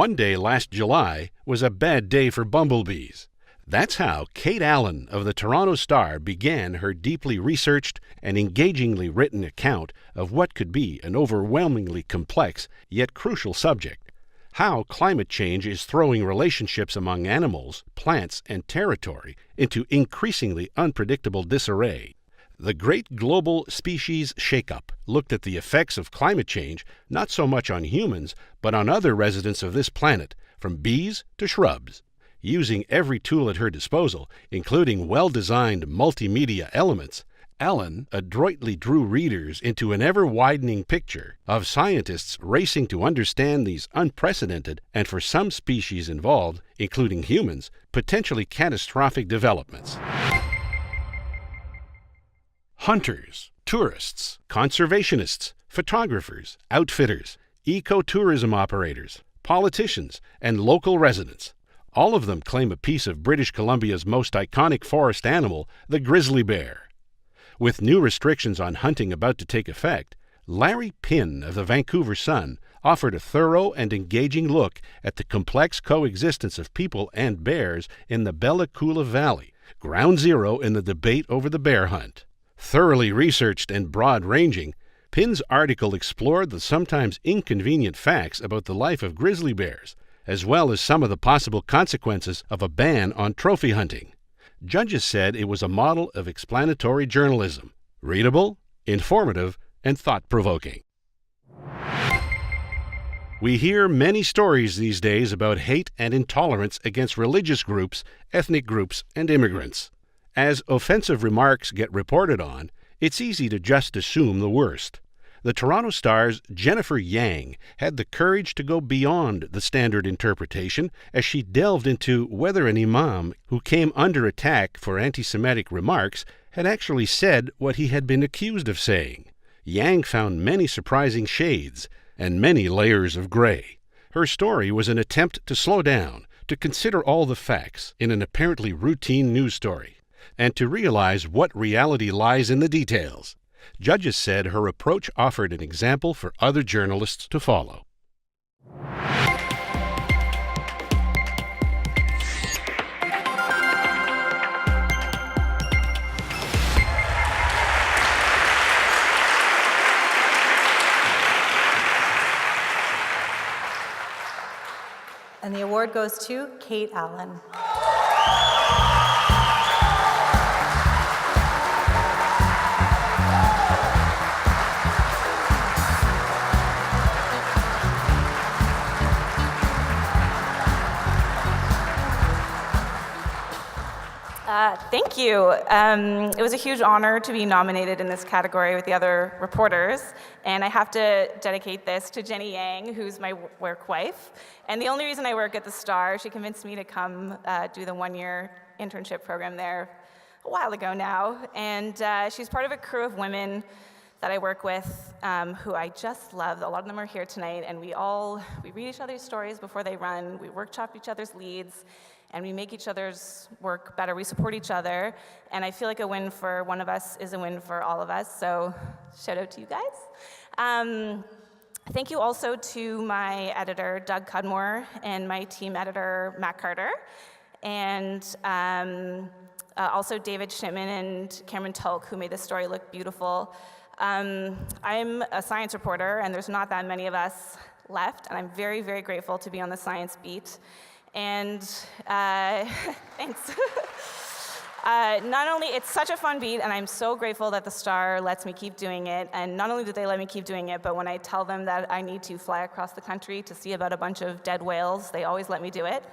One day last July was a bad day for bumblebees. That's how Kate Allen of the Toronto Star began her deeply researched and engagingly written account of what could be an overwhelmingly complex yet crucial subject: how climate change is throwing relationships among animals, plants, and territory into increasingly unpredictable disarray. The Great Global Species Shakeup looked at the effects of climate change not so much on humans, but on other residents of this planet, from bees to shrubs. Using every tool at her disposal, including well-designed multimedia elements, Allen adroitly drew readers into an ever-widening picture of scientists racing to understand these unprecedented, and for some species involved, including humans, potentially catastrophic developments. Hunters, tourists, conservationists, photographers, outfitters, ecotourism operators, politicians, and local residents. All of them claim a piece of British Columbia's most iconic forest animal, the grizzly bear. With new restrictions on hunting about to take effect, Larry Pinn of the Vancouver Sun offered a thorough and engaging look at the complex coexistence of people and bears in the Bella Coola Valley, ground zero in the debate over the bear hunt. Thoroughly researched and broad-ranging, Pinn's article explored the sometimes inconvenient facts about the life of grizzly bears, as well as some of the possible consequences of a ban on trophy hunting. Judges said it was a model of explanatory journalism: readable, informative, and thought-provoking. We hear many stories these days about hate and intolerance against religious groups, ethnic groups, and immigrants. As offensive remarks get reported on, it's easy to just assume the worst. The Toronto Star's Jennifer Yang had the courage to go beyond the standard interpretation as she delved into whether an imam who came under attack for anti-Semitic remarks had actually said what he had been accused of saying. Yang found many surprising shades and many layers of gray. Her story was an attempt to slow down, to consider all the facts in an apparently routine news story, and to realize what reality lies in the details. Judges said her approach offered an example for other journalists to follow. And the award goes to Kate Allen. Thank you. It was a huge honor to be nominated in this category with the other reporters, and I have to dedicate this to Jenny Yang, who's my work wife. And the only reason I work at the Star, she convinced me to come do the one-year internship program there a while ago now. And she's part of a crew of women that I work with who I just love. A lot of them are here tonight, and we read each other's stories before they run, we workshop each other's leads, and we make each other's work better. We support each other, and I feel like a win for one of us is a win for all of us, so shout out to you guys. Thank you also to my editor, Doug Cudmore, and my team editor, Matt Carter, and also David Schnittman and Cameron Tulk, who made this story look beautiful. I'm a science reporter, and there's not that many of us left, and I'm very, very grateful to be on the science beat. And thanks. Not only, it's such a fun beat, and I'm so grateful that the Star lets me keep doing it, and not only do they let me keep doing it, but when I tell them that I need to fly across the country to see about a bunch of dead whales, they always let me do it.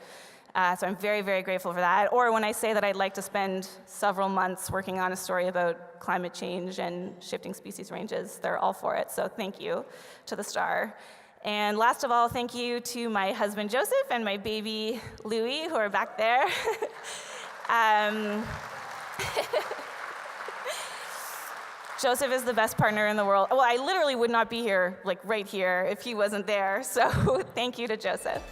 So I'm very, very grateful for that. Or when I say that I'd like to spend several months working on a story about climate change and shifting species ranges, they're all for it. So thank you to the Star. And last of all, thank you to my husband, Joseph, and my baby, Louis, who are back there. Joseph is the best partner in the world. Well, I literally would not be here, like right here, if he wasn't there. So thank you to Joseph.